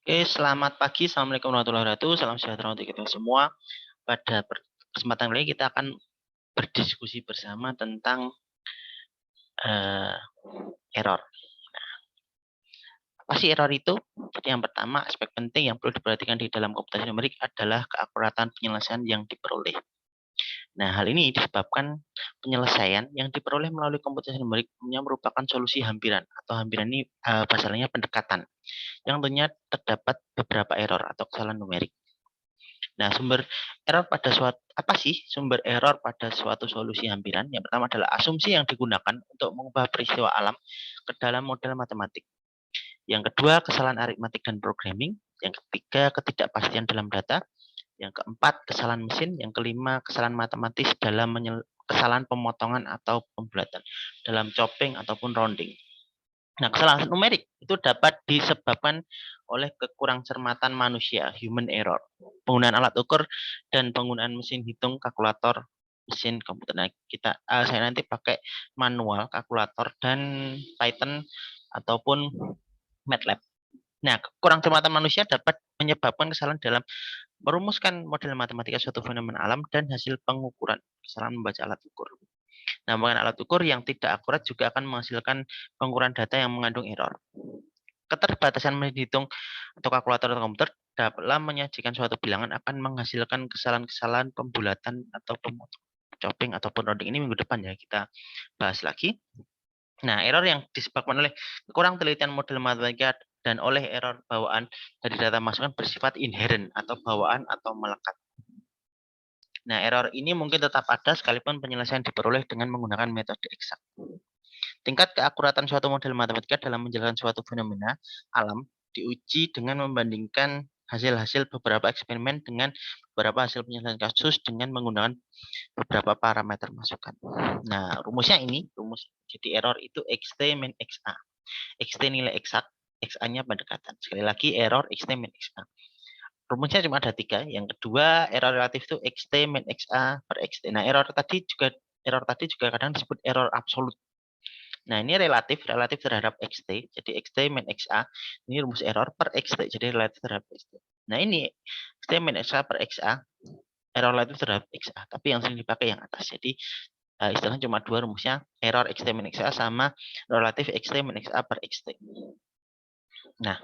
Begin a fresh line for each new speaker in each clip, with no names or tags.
Oke, selamat pagi. Assalamualaikum warahmatullahi wabarakatuh. Salam sejahtera untuk kita semua. Pada kesempatan kali ini kita akan berdiskusi bersama tentang eh, error. Apa sih error itu? Jadi yang pertama, aspek penting yang perlu diperhatikan di dalam komputasi numerik adalah keakuratan penyelesaian yang diperoleh. Nah, hal ini disebabkan penyelesaian yang diperoleh melalui komputasi numerik merupakan solusi hampiran, atau hampiran ini bahasa lainnya pendekatan, yang tentunya terdapat beberapa error atau kesalahan numerik. Nah, sumber error pada suatu solusi hampiran? Yang pertama adalah asumsi yang digunakan untuk mengubah peristiwa alam ke dalam model matematik. Yang kedua, kesalahan aritmatik dan programming. Yang ketiga, ketidakpastian dalam data. Yang keempat, kesalahan mesin. Yang kelima, kesalahan matematis dalam kesalahan pemotongan atau pembulatan dalam chopping ataupun rounding. Nah, kesalahan numerik itu dapat disebabkan oleh kekurang cermatan manusia, human error, penggunaan alat ukur dan penggunaan mesin hitung, kalkulator, mesin komputer. Nah, saya nanti pakai manual, kalkulator, dan Python ataupun MATLAB. Nah, kekurang cermatan manusia dapat menyebabkan kesalahan dalam merumuskan model matematika suatu fenomena alam dan hasil pengukuran, kesalahan membaca alat ukur. Nah, menggunakan alat ukur yang tidak akurat juga akan menghasilkan pengukuran data yang mengandung error. Keterbatasan mesin hitung atau kalkulator atau komputer dalam menyajikan suatu bilangan akan menghasilkan kesalahan-kesalahan pembulatan atau pemotong, chopping ataupun rounding. Ini minggu depan ya kita bahas lagi. Nah, error yang disebabkan oleh kurang telitian model matematika dan oleh error bawaan dari data masukan bersifat inherent atau bawaan atau melekat. Nah, error ini mungkin tetap ada sekalipun penyelesaian diperoleh dengan menggunakan metode eksak. Tingkat keakuratan suatu model matematika dalam menjelaskan suatu fenomena alam diuji dengan membandingkan hasil-hasil beberapa eksperimen dengan beberapa hasil penyelesaian kasus dengan menggunakan beberapa parameter masukan. Nah, rumusnya ini, jadi error itu XT min XA. XT nilai eksak, XA-nya pendekatan. Sekali lagi, error XT min XA. Rumusnya cuma ada 3. Yang kedua, error relatif itu XT min XA per XT. Nah, error tadi juga kadang disebut error absolut. Nah, ini relatif terhadap XT. Jadi XT min XA. Ini rumus error per XT. Jadi relatif terhadap XT. Nah, ini XT min XA per XA. Error relatif terhadap XA. Tapi yang sering dipakai yang atas. Jadi istilahnya cuma 2 rumusnya. Error XT min XA sama relatif XT min XA per XT. Nah,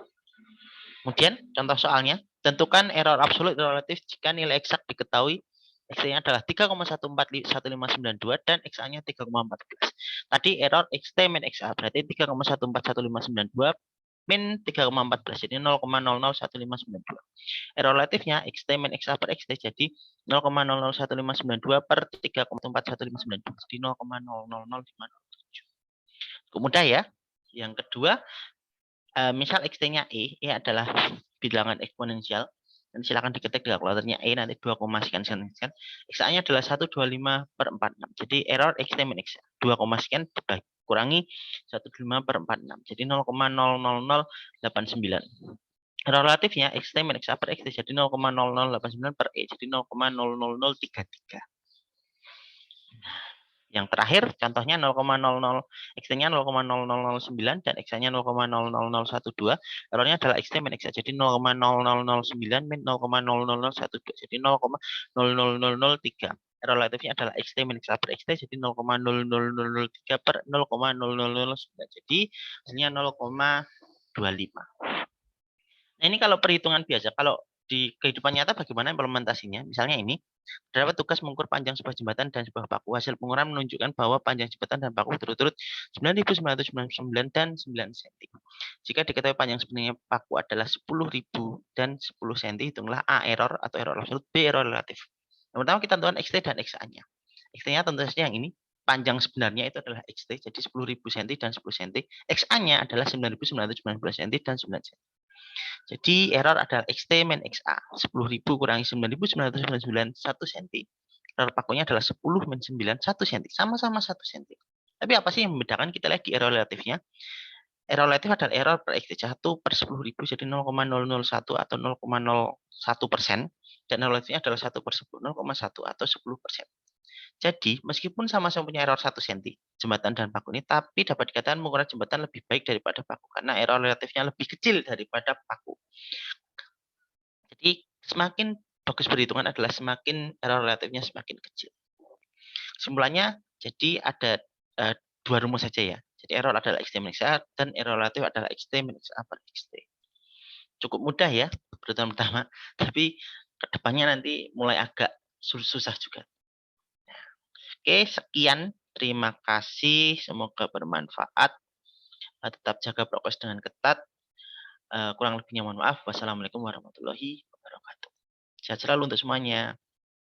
kemudian contoh soalnya. Tentukan error absolut relatif jika nilai eksak diketahui. X-nya adalah 3,141592 dan XA-nya 3,14. Tadi error XT min XA berarti 3,141592 min 3,14 jadi 0,001592. Error relatifnya XT min XA per XT jadi 0,001592 per 3,141592 jadi 0,000507. Cukup mudah ya. Yang kedua, misal XT-nya E adalah bilangan eksponensial. Dan silakan diketik di kalkulatornya E nanti 2, sekian sekian sekian. XA-nya adalah 125 per 46. Jadi error XT min XA 2, sekian kurangi 125 per 46. Jadi 0,00089. Error relatifnya XT min XA per XT jadi 0,0089 per E jadi 0,00033. Yang terakhir contohnya 0,00 X-nya 0,0009 dan X-nya 0,00012. Errornya adalah X min X jadi 0,0009 min 0,00012 jadi 0,00003. Error relatifnya adalah X min X per X jadi 0,00003 per 0,009 jadi hasilnya 0,25. Nah, ini kalau perhitungan biasa. Kalau di kehidupan nyata bagaimana implementasinya? Misalnya ini, terdapat tugas mengukur panjang sebuah jembatan dan sebuah paku. Hasil pengukuran menunjukkan bahwa panjang jembatan dan paku berturut-turut 9.999 dan 9 cm. Jika diketahui panjang sebenarnya paku adalah 10.000 dan 10 cm, hitunglah A error atau error absolut, B error relatif. Yang pertama kita tentukan XT dan XA-nya. XT-nya tentu saja yang ini. Panjang sebenarnya itu adalah XT, jadi 10.000 cm dan 10 cm. XA-nya adalah 9.999 cm dan 9 cm. Jadi error adalah XT min XA. 10.000 kurangi 9.999 1 cm. Error pakunya adalah 10 min 9 1 cm. Sama-sama 1 cm. Tapi apa sih yang membedakan? Kita lihat di error relatifnya. Error relatif adalah error per XT 1 per 10.000 jadi 0,001 atau 0,01%. Dan error relatifnya adalah 1 per 10, 0,1 atau 10%. Jadi, meskipun sama-sama punya error 1 cm, jembatan dan paku ini, tapi dapat dikatakan pengukuran jembatan lebih baik daripada paku, karena error relatifnya lebih kecil daripada paku. Semakin bagus perhitungan adalah semakin error relatifnya semakin kecil. Kesimpulannya, jadi ada 2 rumus saja ya. Jadi error adalah Xt min A dan error relatif adalah Xt min A per Xt. Cukup mudah ya perhitungan pertama, tapi kedepannya nanti mulai agak susah juga. Oke, sekian. Terima kasih. Semoga bermanfaat. Tetap jaga prokes dengan ketat. Kurang lebihnya mohon maaf. Wassalamualaikum warahmatullahi wabarakatuh. Sehat selalu untuk semuanya.